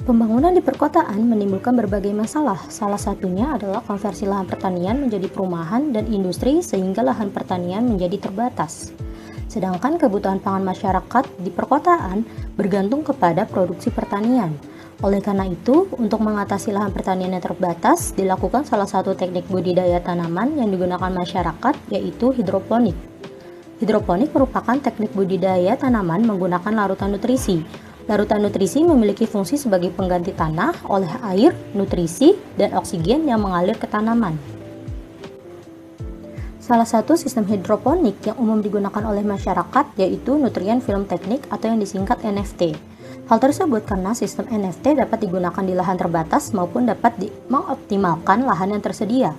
Pembangunan di perkotaan menimbulkan berbagai masalah. Salah satunya adalah konversi lahan pertanian menjadi perumahan dan industri sehingga lahan pertanian menjadi terbatas. Sedangkan kebutuhan pangan masyarakat di perkotaan bergantung kepada produksi pertanian. Oleh karena itu, untuk mengatasi lahan pertanian yang terbatas, dilakukan salah satu teknik budidaya tanaman yang digunakan masyarakat, yaitu hidroponik. Hidroponik merupakan teknik budidaya tanaman menggunakan larutan nutrisi. Larutan nutrisi memiliki fungsi sebagai pengganti tanah oleh air, nutrisi, dan oksigen yang mengalir ke tanaman. Salah satu sistem hidroponik yang umum digunakan oleh masyarakat yaitu nutrien film teknik atau yang disingkat NFT. Hal tersebut karena sistem NFT dapat digunakan di lahan terbatas maupun dapat mengoptimalkan lahan yang tersedia.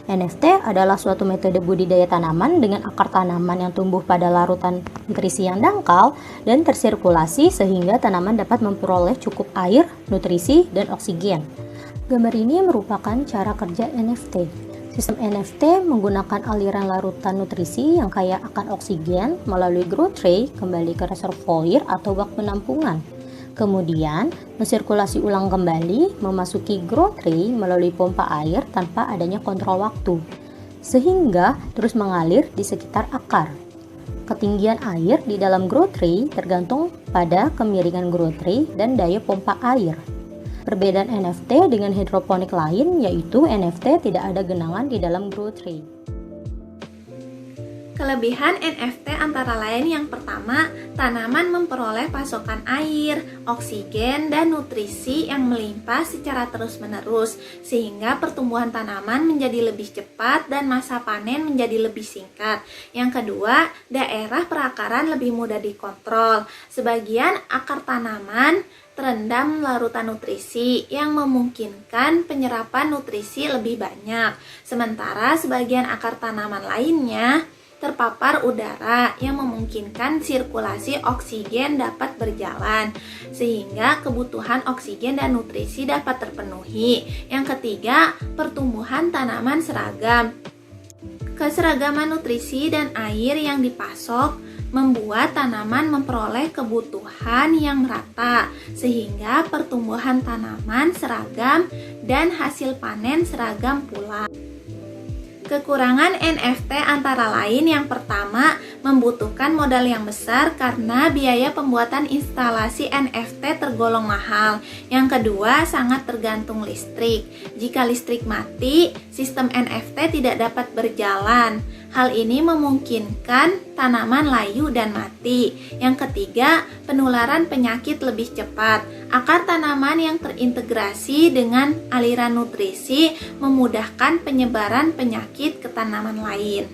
NFT adalah suatu metode budidaya tanaman dengan akar tanaman yang tumbuh pada larutan nutrisi yang dangkal dan tersirkulasi sehingga tanaman dapat memperoleh cukup air, nutrisi, dan oksigen. Gambar ini merupakan cara kerja NFT. Sistem NFT menggunakan aliran larutan nutrisi yang kaya akan oksigen melalui grow tray kembali ke reservoir atau bak penampungan. Kemudian, mensirkulasi ulang kembali memasuki grow tray melalui pompa air tanpa adanya kontrol waktu, sehingga terus mengalir di sekitar akar. Ketinggian air di dalam grow tray tergantung pada kemiringan grow tray dan daya pompa air. Perbedaan NFT dengan hidroponik lain yaitu NFT tidak ada genangan di dalam grow tray. Kelebihan NFT antara lain yang pertama, tanaman memperoleh pasokan air, oksigen, dan nutrisi yang melimpah secara terus-menerus sehingga pertumbuhan tanaman menjadi lebih cepat dan masa panen menjadi lebih singkat. Yang kedua, daerah perakaran lebih mudah dikontrol. Sebagian akar tanaman terendam larutan nutrisi yang memungkinkan penyerapan nutrisi lebih banyak. Sementara sebagian akar tanaman lainnya terpapar udara yang memungkinkan sirkulasi oksigen dapat berjalan sehingga kebutuhan oksigen dan nutrisi dapat terpenuhi. Yang ketiga, pertumbuhan tanaman seragam. Keseragaman nutrisi dan air yang dipasok membuat tanaman memperoleh kebutuhan yang merata sehingga pertumbuhan tanaman seragam dan hasil panen seragam pula. Kekurangan NFT antara lain yang pertama, membutuhkan modal yang besar karena biaya pembuatan instalasi NFT tergolong mahal. Yang kedua, sangat tergantung listrik. Jika listrik mati, sistem NFT tidak dapat berjalan. Hal ini memungkinkan tanaman layu dan mati. Yang ketiga, penularan penyakit lebih cepat. Akar tanaman yang terintegrasi dengan aliran nutrisi memudahkan penyebaran penyakit ke tanaman lain.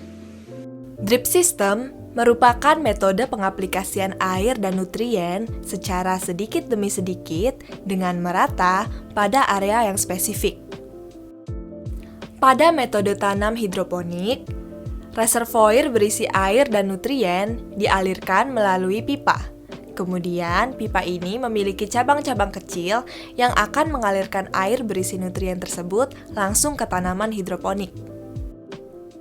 Drip system merupakan metode pengaplikasian air dan nutrien secara sedikit demi sedikit dengan merata pada area yang spesifik. Pada metode tanam hidroponik, reservoir berisi air dan nutrien dialirkan melalui pipa. Kemudian, pipa ini memiliki cabang-cabang kecil yang akan mengalirkan air berisi nutrien tersebut langsung ke tanaman hidroponik.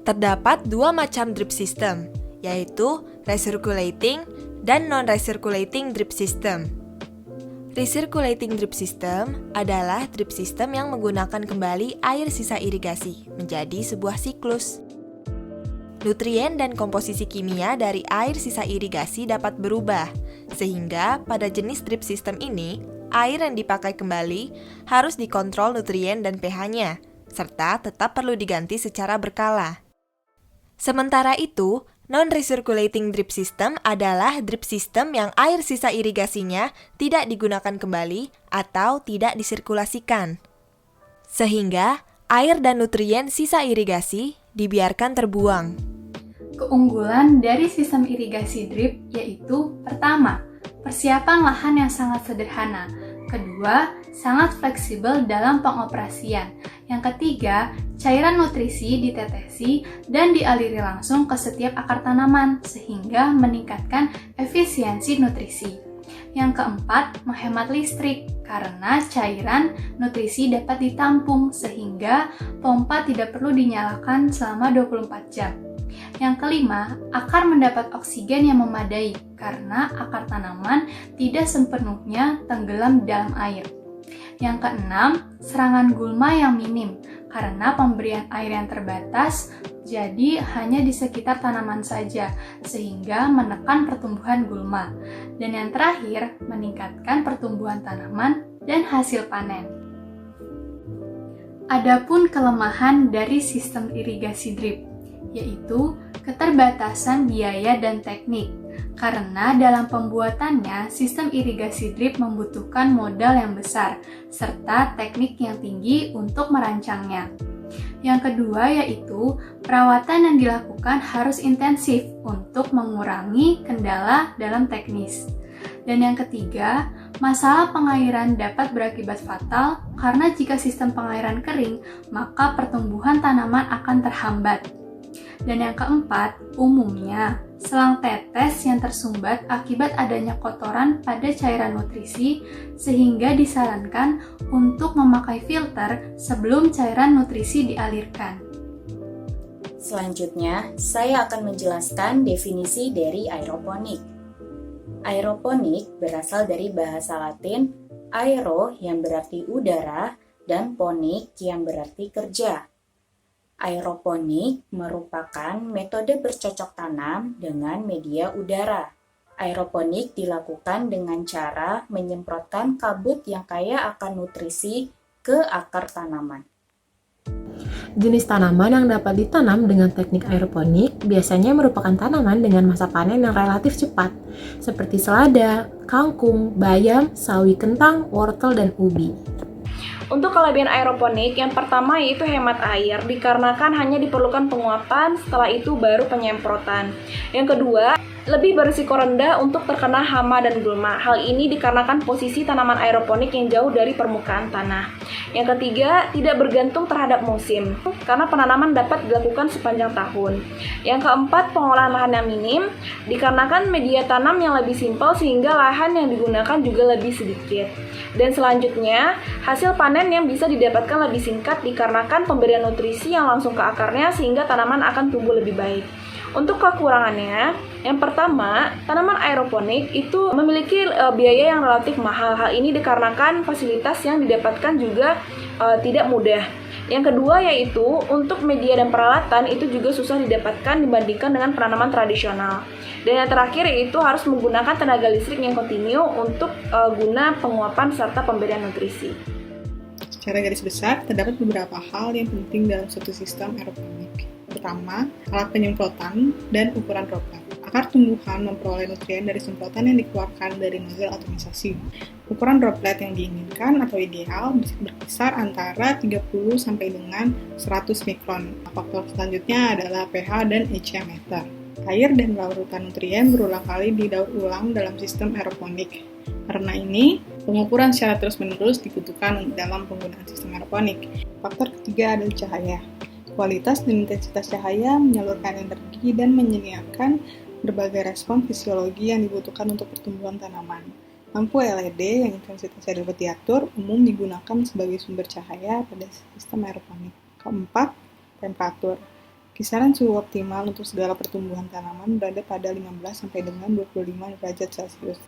Terdapat dua macam drip system, yaitu recirculating dan non-recirculating drip system. Recirculating drip system adalah drip system yang menggunakan kembali air sisa irigasi menjadi sebuah siklus. Nutrien dan komposisi kimia dari air sisa irigasi dapat berubah, sehingga pada jenis drip system ini, air yang dipakai kembali harus dikontrol nutrien dan pH-nya, serta tetap perlu diganti secara berkala. Sementara itu, non-recirculating drip system adalah drip system yang air sisa irigasinya tidak digunakan kembali atau tidak disirkulasikan, sehingga air dan nutrien sisa irigasi dibiarkan terbuang. Keunggulan dari sistem irigasi drip yaitu pertama, persiapan lahan yang sangat sederhana. Kedua, sangat fleksibel dalam pengoperasian. Yang ketiga, cairan nutrisi ditetesi dan dialiri langsung ke setiap akar tanaman sehingga meningkatkan efisiensi nutrisi. Yang keempat, menghemat listrik karena cairan nutrisi dapat ditampung sehingga pompa tidak perlu dinyalakan selama 24 jam. Yang kelima, akar mendapat oksigen yang memadai karena akar tanaman tidak sepenuhnya tenggelam dalam air. Yang keenam, serangan gulma yang minim, karena pemberian air yang terbatas, jadi hanya di sekitar tanaman saja, sehingga menekan pertumbuhan gulma. Dan yang terakhir, meningkatkan pertumbuhan tanaman dan hasil panen. Adapun kelemahan dari sistem irigasi drip, yaitu keterbatasan biaya dan teknik. Karena dalam pembuatannya, sistem irigasi drip membutuhkan modal yang besar, serta teknik yang tinggi untuk merancangnya. Yang kedua yaitu, perawatan yang dilakukan harus intensif untuk mengurangi kendala dalam teknis. Dan yang ketiga, masalah pengairan dapat berakibat fatal karena jika sistem pengairan kering, maka pertumbuhan tanaman akan terhambat. Dan yang keempat, umumnya selang tetes yang tersumbat akibat adanya kotoran pada cairan nutrisi sehingga disarankan untuk memakai filter sebelum cairan nutrisi dialirkan. Selanjutnya, saya akan menjelaskan definisi dari aeroponik. Aeroponik berasal dari bahasa Latin aero yang berarti udara dan ponik yang berarti kerja. Aeroponik merupakan metode bercocok tanam dengan media udara. Aeroponik dilakukan dengan cara menyemprotkan kabut yang kaya akan nutrisi ke akar tanaman. Jenis tanaman yang dapat ditanam dengan teknik aeroponik biasanya merupakan tanaman dengan masa panen yang relatif cepat, seperti selada, kangkung, bayam, sawi kentang, wortel, dan ubi. Untuk kelebihan aeroponik, yang pertama yaitu hemat air, dikarenakan hanya diperlukan penguapan, setelah itu baru penyemprotan. Yang kedua, lebih berisiko rendah untuk terkena hama dan gulma. Hal ini dikarenakan posisi tanaman aeroponik yang jauh dari permukaan tanah. Yang ketiga, tidak bergantung terhadap musim, karena penanaman dapat dilakukan sepanjang tahun. Yang keempat, pengolahan lahan yang minim, dikarenakan media tanam yang lebih simpel sehingga lahan yang digunakan juga lebih sedikit. Dan selanjutnya, hasil panen yang bisa didapatkan lebih singkat dikarenakan pemberian nutrisi yang langsung ke akarnya sehingga tanaman akan tumbuh lebih baik. Untuk kekurangannya, yang pertama, tanaman aeroponik itu memiliki biaya yang relatif mahal. Hal ini dikarenakan fasilitas yang didapatkan juga tidak mudah. Yang kedua yaitu, untuk media dan peralatan itu juga susah didapatkan dibandingkan dengan penanaman tradisional. Dan yang terakhir yaitu harus menggunakan tenaga listrik yang kontinu untuk guna penguapan serta pemberian nutrisi. Secara garis besar, terdapat beberapa hal yang penting dalam suatu sistem aeroponik. Pertama, alat penyemprotan dan ukuran droplet. Akar tumbuhan memperoleh nutrien dari semprotan yang dikeluarkan dari nozzle atomisasi. Ukuran droplet yang diinginkan atau ideal berkisar antara 30 sampai dengan 100 mikron. Faktor selanjutnya adalah pH dan ECA meter. Air dan larutan nutrien berulang kali didaur ulang dalam sistem aeroponik. Karena ini, pengukuran secara terus-menerus dibutuhkan dalam penggunaan sistem aeroponik. Faktor ketiga adalah cahaya. Kualitas dan intensitas cahaya menyalurkan energi dan menyediakan berbagai respon fisiologi yang dibutuhkan untuk pertumbuhan tanaman. Lampu LED yang intensitasnya dapat diatur umum digunakan sebagai sumber cahaya pada sistem aeroponik. Keempat, temperatur. Kisaran suhu optimal untuk segala pertumbuhan tanaman berada pada 15 sampai dengan 25 derajat Celcius.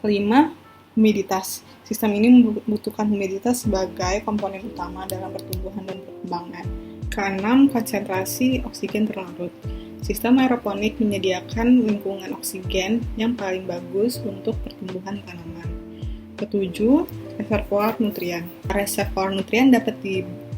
Kelima, humiditas. Sistem ini membutuhkan humiditas sebagai komponen utama dalam pertumbuhan dan perkembangan. Keenam, konsentrasi oksigen terlarut. Sistem aeroponik menyediakan lingkungan oksigen yang paling bagus untuk pertumbuhan tanaman. Ketujuh, reservoir nutrien. Reservoir nutrien dapat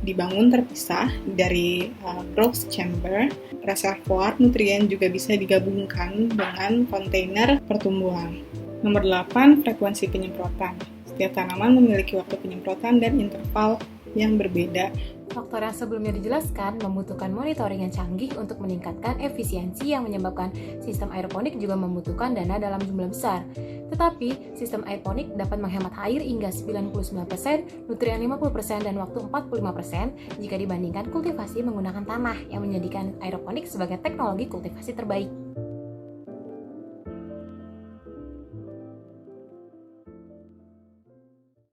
dibangun terpisah dari growth chamber. Reservoir nutrien juga bisa digabungkan dengan kontainer pertumbuhan. Nomor 8, frekuensi penyemprotan. Setiap tanaman memiliki waktu penyemprotan dan interval yang berbeda. Faktor yang sebelumnya dijelaskan membutuhkan monitoring yang canggih untuk meningkatkan efisiensi yang menyebabkan sistem aeroponik juga membutuhkan dana dalam jumlah besar. Tetapi, sistem aeroponik dapat menghemat air hingga 99%, nutrien 50%, dan waktu 45% jika dibandingkan kultivasi menggunakan tanah yang menjadikan aeroponik sebagai teknologi kultivasi terbaik.